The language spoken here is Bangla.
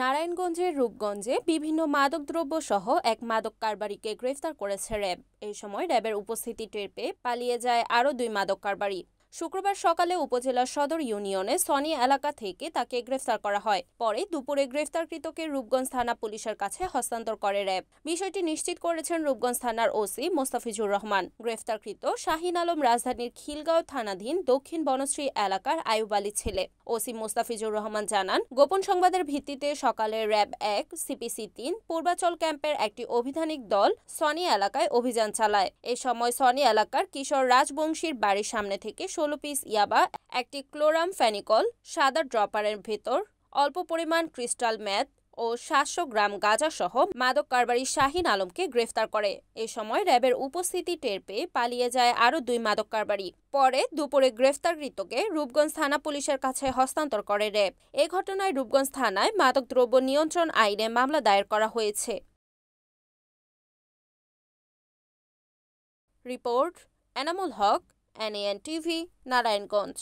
নারায়ণগঞ্জের রূপগঞ্জে বিভিন্ন মাদকদ্রব্য সহ এক মাদক কারবারিকে গ্রেফতার করেছে র্যাব। এই সময় র্যাবের উপস্থিতি টের পেয়ে পালিয়ে যায় আরও দুই মাদক কারবারি। শুক্রবার সকালে উপজেলার সদর ইউনিয়নে সনি এলাকা থেকে তাকে গ্রেফতার করা হয়। পরে দুপুরে গ্রেফতারকৃতকে রূপগঞ্জ থানা পুলিশের কাছে হস্তান্তর করে র্যাব। বিষয়টি নিশ্চিত করেছেন রূপগঞ্জ থানার ওসি মোস্তাফিজুর রহমান। গ্রেফতারকৃত শাহিন আলম রাজধানীর খিলগাঁও থানাধীন দক্ষিণ বনশ্রী এলাকার আয়ুব আলী ছেলে। ওসি মোস্তাফিজুর রহমান জানান, গোপন সংবাদের ভিত্তিতে সকালে র্যাব ১ সিপিসি ৩ পূর্বাচল ক্যাম্পের একটি অভিযানিক দল সনি এলাকায় অভিযান চালায়। এ সময় সনি এলাকার কিশোর রাজবংশীর বাড়ির সামনে থেকে ১৬ পিস ইয়াবা, একটি ক্লোরাম ফেনিকল সাদা ড্রপারের ভেতর অল্প পরিমাণ ক্রিস্টাল মেথ ও ৭০০ গ্রাম গাঁজা সহ মাদক কারবারি শাহিন আলমকে গ্রেফতার করে। এ সময় র্যাবের উপস্থিতি টের পেয়ে পালিয়ে যায় আরও দুই মাদক কারবারি। পরে দুপুরে গ্রেফতারকৃতকে রূপগঞ্জ থানা পুলিশের কাছে হস্তান্তর করে র্যাব। এ ঘটনায় রূপগঞ্জ থানায় মাদকদ্রব্য নিয়ন্ত্রণ আইনে মামলা দায়ের করা হয়েছে। Report Enamul Haque, NAN TV, Narayanganj.